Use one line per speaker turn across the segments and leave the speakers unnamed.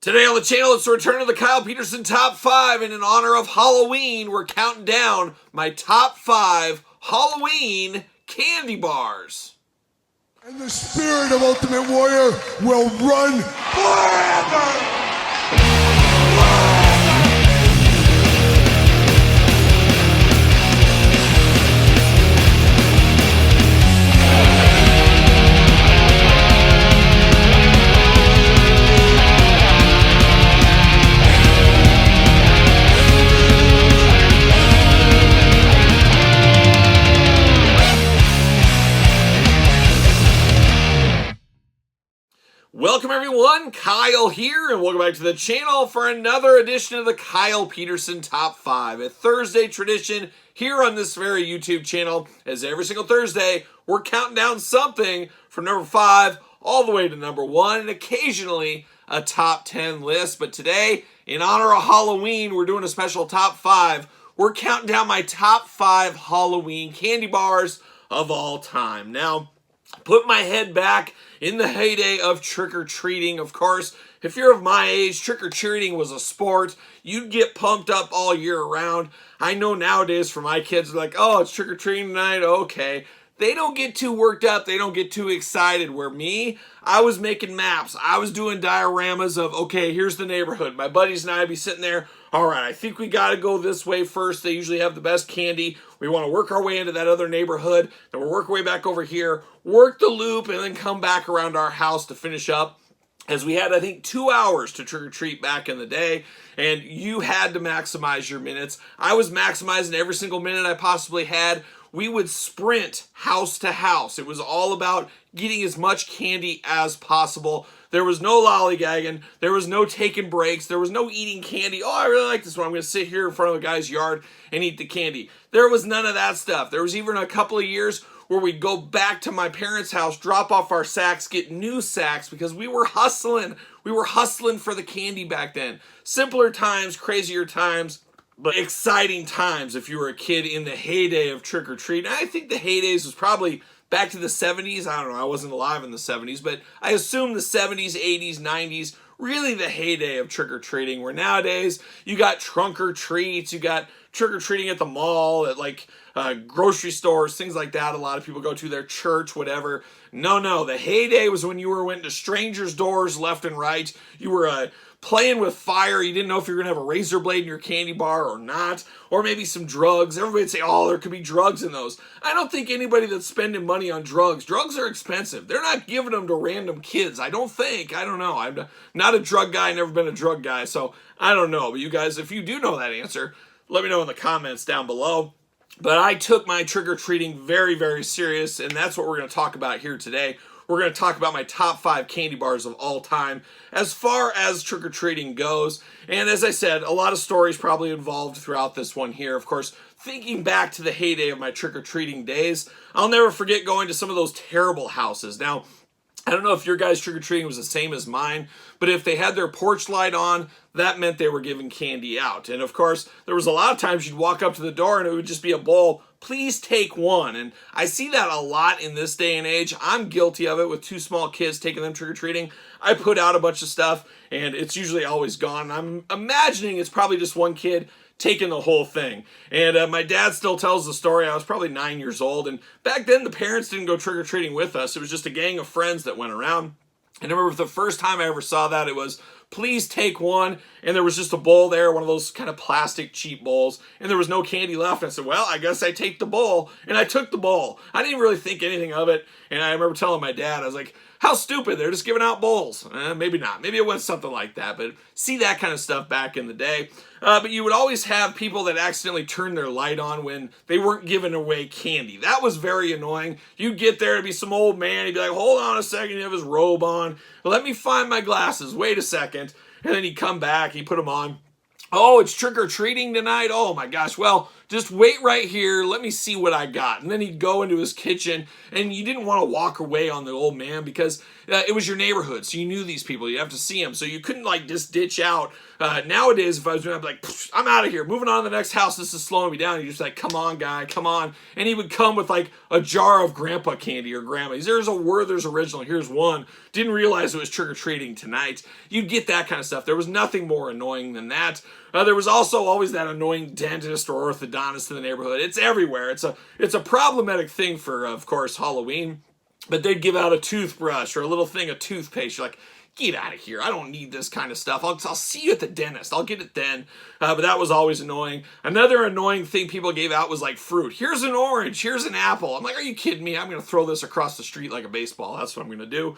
Today on the channel, it's the return of the Kyle Peterson Top 5, and in honor of Halloween, we're counting down my top 5 Halloween candy bars.
And the spirit of Ultimate Warrior will run forever!
Welcome everyone, Kyle here, and welcome back to the channel for another edition of the Kyle Peterson Top 5, a Thursday tradition here on this very YouTube channel, as every single Thursday, we're counting down something from number 5 all the way to number 1, and occasionally a top 10 list. But today, in honor of Halloween, we're doing a special top 5. We're counting down my top 5 Halloween candy bars of all time. Now, put my head back in the heyday of trick-or-treating. Of course, if you're of my age, trick-or-treating was a sport. You'd get pumped up all year round. I know nowadays for my kids, they're like, oh, it's trick-or-treating tonight, okay. They don't get too worked up. They don't get too excited. Where me, I was making maps. I was doing dioramas of, okay, here's the neighborhood. My buddies and I would be sitting there, all right, I think we got to go this way first. They usually have the best candy. We want to work our way into that other neighborhood. Then we'll work our way back over here, work the loop, and then come back around our house to finish up. As we had, I think, 2 hours to trick-or-treat back in the day, and you had to maximize your minutes. I was maximizing every single minute I possibly had. We would sprint house to house. It was all about getting as much candy as possible. There was no lollygagging. There was no taking breaks. There was no eating candy. Oh, I really like this one. I'm going to sit here in front of a guy's yard and eat the candy. There was none of that stuff. There was even a couple of years where we'd go back to my parents' house, drop off our sacks, get new sacks, because we were hustling. We were hustling for the candy back then. Simpler times, crazier times, but exciting times if you were a kid in the heyday of trick-or-treating. I think the heydays was probably back to the 70s. I don't know. I wasn't alive in the 70s, but I assume the 70s, 80s, 90s, really the heyday of trick-or-treating, where nowadays you got trunk-or-treats, you got trick-or-treating at the mall, at like grocery stores, things like that. A lot of people go to their church, whatever. No, the heyday was when you went to strangers' doors left and right. You were playing with fire. You didn't know if you were going to have a razor blade in your candy bar or not, or maybe some drugs. Everybody would say, oh, there could be drugs in those. I don't think anybody that's spending money on drugs are expensive. They're not giving them to random kids. I don't know. I'm not a drug guy, never been a drug guy, so I don't know. But you guys, if you do know that answer, let me know in the comments down below. But I took my trick-or-treating very, very serious, and that's what we're going to talk about here today. We're going to talk about my top 5 candy bars of all time as far as trick-or-treating goes. And as I said, a lot of stories probably involved throughout this one here. Of course, thinking back to the heyday of my trick-or-treating days, I'll never forget going to some of those terrible houses. Now, I don't know if your guys' trick-or-treating was the same as mine, but if they had their porch light on, that meant they were giving candy out. And of course, there was a lot of times you'd walk up to the door and it would just be a bowl, please take one. And I see that a lot in this day and age. I'm guilty of it with 2 small kids, taking them trick-or-treating. I put out a bunch of stuff and it's usually always gone. I'm imagining it's probably just one kid taking the whole thing. And my dad still tells the story. I was probably 9 years old, and back then the parents didn't go trick-or-treating with us. It was just a gang of friends that went around. And I remember the first time I ever saw that, it was, please take one, and there was just a bowl there, one of those kind of plastic cheap bowls, and there was no candy left. And I said, well, I guess I take the bowl, and I took the bowl. I didn't really think anything of it, and I remember telling my dad, I was like, how stupid, they're just giving out bowls. Maybe not. Maybe it was something like that, but see that kind of stuff back in the day. But you would always have people that accidentally turned their light on when they weren't giving away candy. That was very annoying. You'd get there, it'd be some old man, he'd be like, hold on a second, he'd have his robe on. Let me find my glasses, wait a second. And then he'd come back, he'd put them on. Oh, it's trick-or-treating tonight? Oh my gosh, well, just wait right here, let me see what I got. And then he'd go into his kitchen, and you didn't want to walk away on the old man because it was your neighborhood, so you knew these people, you have to see them, so you couldn't like just ditch out. Nowadays, if I was doing it, I'd be like, I'm out of here, moving on to the next house, this is slowing me down. You're just like, come on, guy, come on. And he would come with like a jar of grandpa candy or grandma. There's a Werther's original, here's one. Didn't realize it was trick-or-treating tonight. You'd get that kind of stuff. There was nothing more annoying than that. There was also always that annoying dentist or orthodontist in the neighborhood. It's everywhere. It's a problematic thing for, of course, Halloween. But they'd give out a toothbrush or a little thing of toothpaste. You're like, get out of here. I don't need this kind of stuff. I'll see you at the dentist. I'll get it then. But that was always annoying. Another annoying thing people gave out was like fruit. Here's an orange. Here's an apple. I'm like, are you kidding me? I'm going to throw this across the street like a baseball. That's what I'm going to do.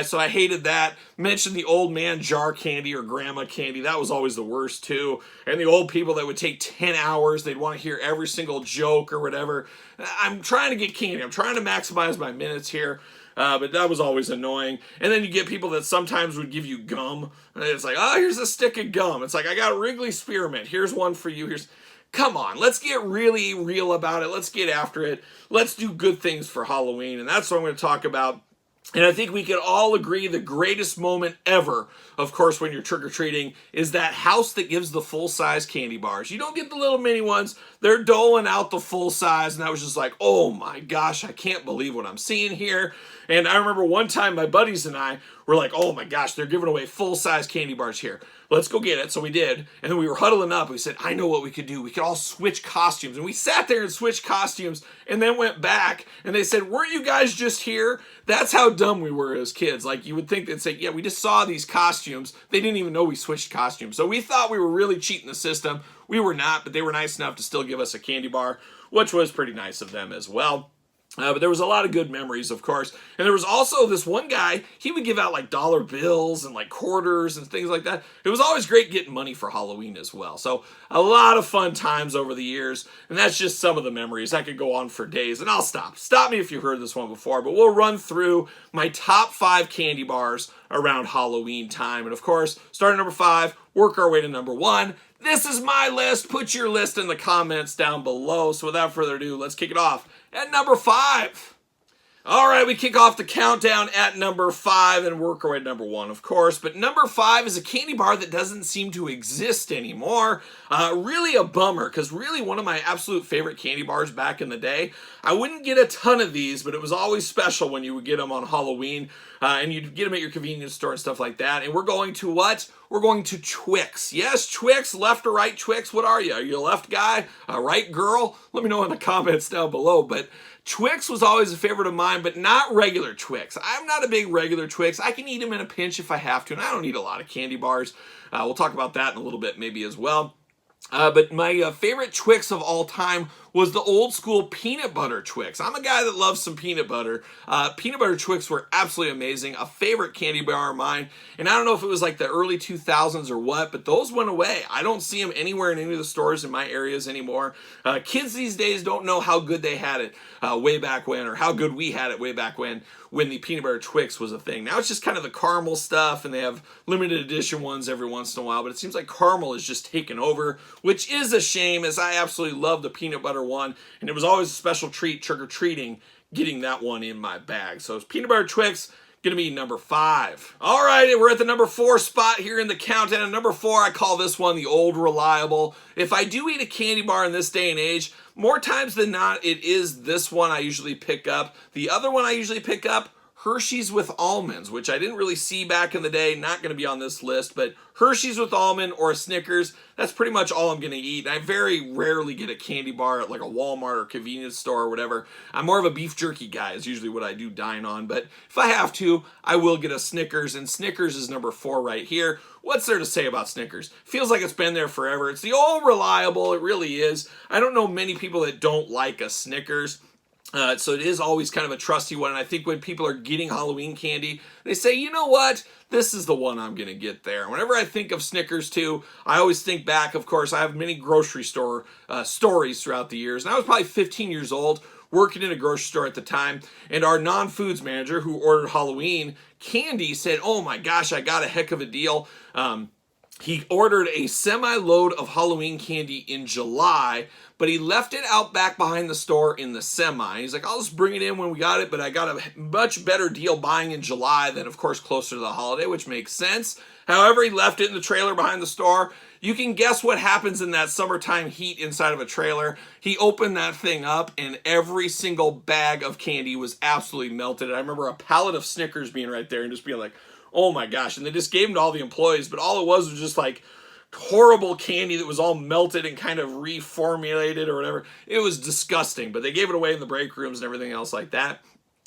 So I hated that. Mentioned the old man jar candy or grandma candy. That was always the worst too. And the old people that would take 10 hours. They'd want to hear every single joke or whatever. I'm trying to get candy. I'm trying to maximize my minutes here. But that was always annoying. And then you get people that sometimes would give you gum. And it's like, oh, here's a stick of gum. It's like, I got Wrigley Spearmint. Here's one for you. Come on, let's get really real about it. Let's get after it. Let's do good things for Halloween. And that's what I'm going to talk about. And I think we can all agree the greatest moment ever, of course, when you're trick-or-treating, is that house that gives the full-size candy bars. You don't get the little mini ones. They're doling out the full size, and I was just like, oh my gosh, I can't believe what I'm seeing here. And I remember one time my buddies and I were like, oh my gosh, they're giving away full-size candy bars here. Let's go get it. So we did. And then we were huddling up. We said, I know what we could do. We could all switch costumes. And we sat there and switched costumes and then went back. And they said, weren't you guys just here? That's how dumb we were as kids. Like, you would think they'd say, yeah, we just saw these costumes. They didn't even know we switched costumes. So we thought we were really cheating the system. We were not, but they were nice enough to still give us a candy bar, which was pretty nice of them as well. But there was a lot of good memories, of course. And there was also this one guy, he would give out like dollar bills and like quarters and things like that. It was always great getting money for Halloween as well. So a lot of fun times over the years. And that's just some of the memories. I could go on for days, and I'll stop. Stop me if you've heard this one before, but we'll run through my top 5 candy bars around Halloween time. And of course, starting number 5, work our way to number 1. This is my list. Put your list in the comments down below. So without further ado, let's kick it off at number 5. All right, we kick off the countdown at number 5 and work our way to number 1, of course. But number 5 is a candy bar that doesn't seem to exist anymore. Really a bummer, because really one of my absolute favorite candy bars back in the day. I wouldn't get a ton of these, but it was always special when you would get them on Halloween. And you'd get them at your convenience store and stuff like that. And we're going to what? We're going to Twix. Yes, Twix, left or right Twix? What are you? Are you a left guy? A right girl? Let me know in the comments down below. But Twix was always a favorite of mine, but not regular Twix. I'm not a big regular Twix. I can eat them in a pinch if I have to, and I don't eat a lot of candy bars. We'll talk about that in a little bit maybe as well. But my favorite Twix of all time was the old school peanut butter Twix. I'm a guy that loves some peanut butter. Peanut butter Twix were absolutely amazing. A favorite candy bar of mine. And I don't know if it was like the early 2000s or what, but those went away. I don't see them anywhere in any of the stores in my areas anymore. Kids these days don't know how good they had it way back when, or how good we had it way back when the peanut butter Twix was a thing. Now it's just kind of the caramel stuff, and they have limited edition ones every once in a while, but it seems like caramel is just taken over, which is a shame, as I absolutely love the peanut butter one, and it was always a special treat, trick-or-treating, getting that one in my bag. So it's peanut butter Twix, gonna be number 5. All right, we're at the number 4 spot here in the countdown. Number 4, I call this one the old reliable. If I do eat a candy bar in this day and age, more times than not, it is this one I usually pick up. The other one I usually pick up, Hershey's with almonds, which I didn't really see back in the day. Not going to be on this list, but Hershey's with almond or a Snickers, that's pretty much all I'm going to eat. And I very rarely get a candy bar at like a Walmart or convenience store or whatever. I'm more of a beef jerky guy is usually what I do dine on. But if I have to, I will get a Snickers, and Snickers is number 4 right here. What's there to say about Snickers? Feels like it's been there forever. It's the old reliable. It really is. I don't know many people that don't like a Snickers. So it is always kind of a trusty one. And I think when people are getting Halloween candy, they say, you know what? This is the one I'm going to get there. Whenever I think of Snickers too, I always think back, of course, I have many grocery store stories throughout the years. And I was probably 15 years old, working in a grocery store at the time. And our non-foods manager who ordered Halloween candy said, oh my gosh, I got a heck of a deal. He ordered a semi-load of Halloween candy in July, but he left it out back behind the store in the semi. He's like, I'll just bring it in when we got it, but I got a much better deal buying in July than, of course, closer to the holiday, which makes sense. However, he left it in the trailer behind the store. You can guess what happens in that summertime heat inside of a trailer. He opened that thing up, and every single bag of candy was absolutely melted. I remember a pallet of Snickers being right there and just being like, oh my gosh. And they just gave them to all the employees, but all it was just like horrible candy that was all melted and kind of reformulated or whatever. It was disgusting, but they gave it away in the break rooms and everything else like that.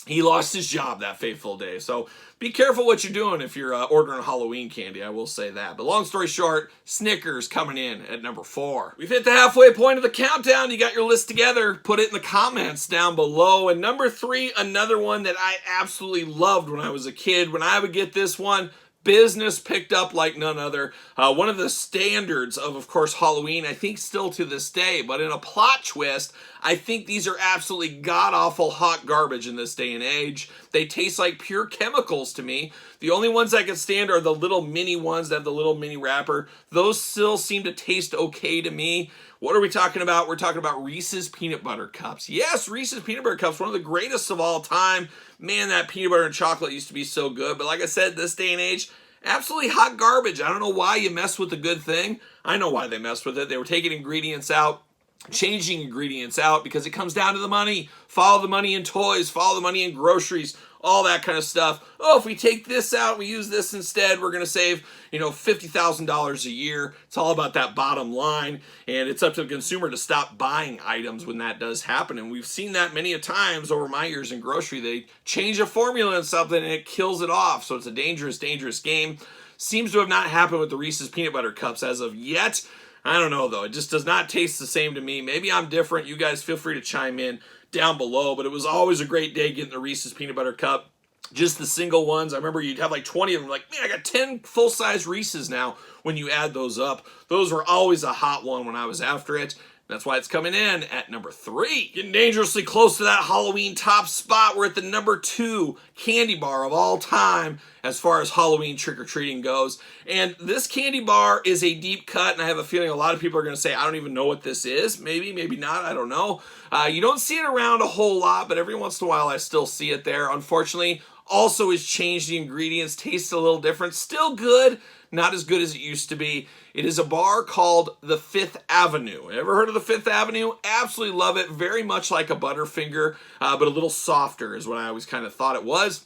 He lost his job that fateful day. So be careful what you're doing if you're ordering Halloween candy, I will say that. But long story short, Snickers coming in at number 4. We've hit the halfway point of the countdown. You got your list together. Put it in the comments down below. And number 3, another one that I absolutely loved when I was a kid. When I would get this one, business picked up like none other. One of the standards of course, Halloween, I think still to this day, but in a plot twist, I think these are absolutely god-awful hot garbage in this day and age. They taste like pure chemicals to me. The only ones I can stand are the little mini ones that have the little mini wrapper. Those still seem to taste okay to me. What are we talking about? We're talking about Reese's Peanut Butter Cups. Yes, Reese's Peanut Butter Cups, one of the greatest of all time. Man, that peanut butter and chocolate used to be so good. But like I said, this day and age, absolutely hot garbage. I don't know why you mess with a good thing. I know why they messed with it. They were taking ingredients out, changing ingredients out because it comes down to the money. Follow the money in toys, follow the money in groceries, all that kind of stuff. Oh, if we take this out, we use this instead, we're going to save, $50,000 a year. It's all about that bottom line, and it's up to the consumer to stop buying items when that does happen. And we've seen that many a times over my years in grocery. They change a formula in something and it kills it off. So it's a dangerous, dangerous game. Seems to have not happened with the Reese's Peanut Butter Cups as of yet. I don't know, though. It just does not taste the same to me. Maybe I'm different. You guys feel free to chime in down below. But it was always a great day getting the Reese's Peanut Butter Cup. Just the single ones. I remember you'd have like 20 of them. Like, man, I got 10 full-size Reese's now when you add those up. Those were always a hot one when I was after it. That's why it's coming in at number 3. Getting dangerously close to that Halloween top spot. We're at the number 2 candy bar of all time as far as Halloween trick-or-treating goes. And this candy bar is a deep cut, and I have a feeling a lot of people are going to say, I don't even know what this is. Maybe, maybe not. I don't know. You don't see it around a whole lot, but every once in a while I still see it there. Unfortunately, also has changed the ingredients. Tastes a little different. Still good. Not as good as it used to be. It is a bar called the Fifth Avenue. Ever heard of the Fifth Avenue? Absolutely love it. Very much like a Butterfinger, but a little softer is what I always kind of thought it was.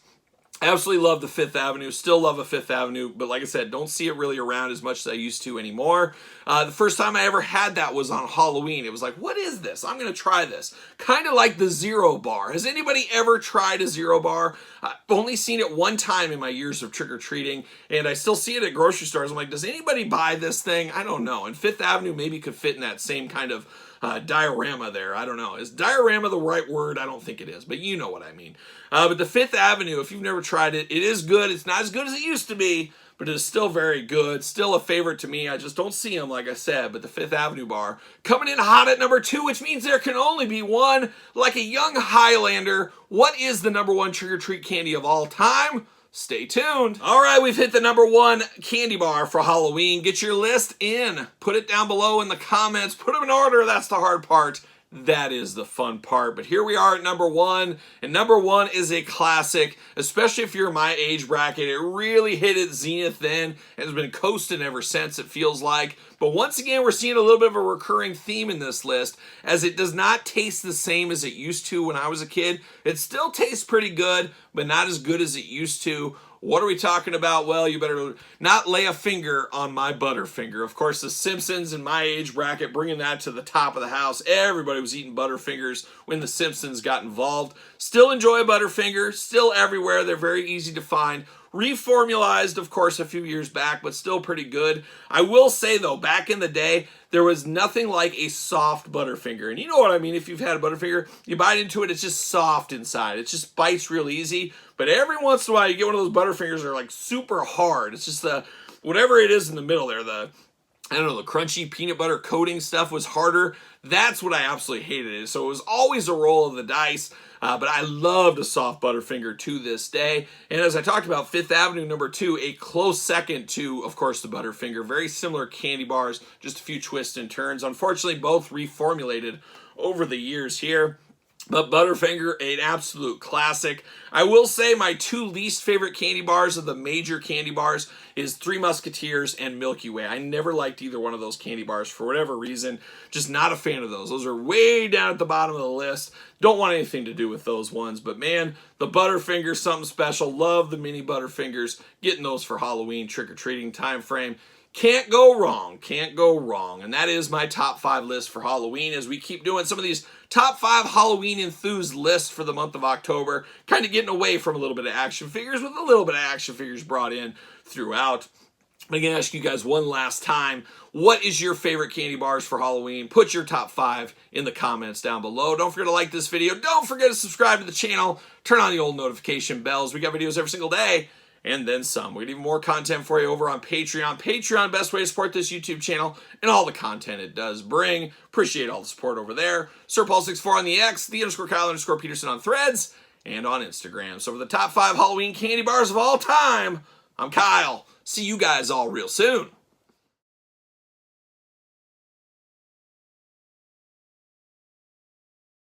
Absolutely love the Fifth Avenue. Still love a Fifth Avenue, but like I said, don't see it really around as much as I used to anymore. The first time I ever had that was on Halloween. It was like, what is this? I'm going to try this. Kind of like the Zero Bar. Has anybody ever tried a Zero Bar? I've only seen it one time in my years of trick-or-treating, and I still see it at grocery stores. I'm like, does anybody buy this thing? I don't know. And Fifth Avenue maybe could fit in that same kind of diorama there. I don't know. Is diorama the right word? I don't think it is, but you know what I mean. But the Fifth Avenue, if you've never tried it, it is good. It's not as good as it used to be, but it is still very good. Still a favorite to me. I just don't see them, like I said. But the Fifth Avenue bar coming in hot at number 2, which means there can only be one. Like a young Highlander, what is the number 1 trick-or-treat candy of all time? Stay tuned. All right, we've hit the number 1 candy bar for Halloween. Get your list in. Put it down below in the comments. Put them in order. That's the hard part. That is the fun part. But here we are at number 1. And number 1 is a classic, especially if you're my age bracket. It really hit its zenith then and has been coasting ever since, it feels like. But once again, we're seeing a little bit of a recurring theme in this list, as it does not taste the same as it used to when I was a kid. It still tastes pretty good, but not as good as it used to. What are we talking about? Well, you better not lay a finger on my Butterfinger. Of course, The Simpsons in my age bracket, bringing that to the top of the house. Everybody was eating Butterfingers when The Simpsons got involved. Still enjoy Butterfinger. Still everywhere. They're very easy to find. Reformulized, of course, a few years back, but still pretty good. I will say, though, back in the day, there was nothing like a soft Butterfinger. And you know what I mean? If you've had a Butterfinger, you bite into it, it's just soft inside. It just bites real easy. But every once in a while, you get one of those Butterfingers that are like super hard. It's just the, whatever it is in the middle there, I don't know, the crunchy peanut butter coating stuff was harder. That's what I absolutely hated. So it was always a roll of the dice. But I loved a soft Butterfinger to this day. And as I talked about, Fifth Avenue #2, a close second to, of course, the Butterfinger. Very similar candy bars, just a few twists and turns. Unfortunately, both reformulated over the years here. But Butterfinger, an absolute classic. I will say my two least favorite candy bars of the major candy bars is Three Musketeers and Milky Way. I never liked either one of those candy bars for whatever reason. Just not a fan of those. Those are way down at the bottom of the list. Don't want anything to do with those ones. But man, the Butterfinger, something special. Love the mini Butterfingers. Getting those for Halloween trick-or-treating time frame. Can't go wrong. Can't go wrong. And that is my top 5 list for Halloween as we keep doing some of these top 5 Halloween enthused lists for the month of October. Kind of getting away from a little bit of action figures with a little bit of action figures brought in throughout. I'm going to ask you guys one last time, what is your favorite candy bars for Halloween? Put your top 5 in the comments down below. Don't forget to like this video. Don't forget to subscribe to the channel. Turn on the old notification bells. We got videos every single day. And then some. We got even more content for you over on Patreon. Patreon, best way to support this YouTube channel and all the content it does bring. Appreciate all the support over there. SirPaul64 on the X, _Kyle_Peterson on Threads, and on Instagram. So for the top 5 Halloween candy bars of all time, I'm Kyle. See you guys all real soon.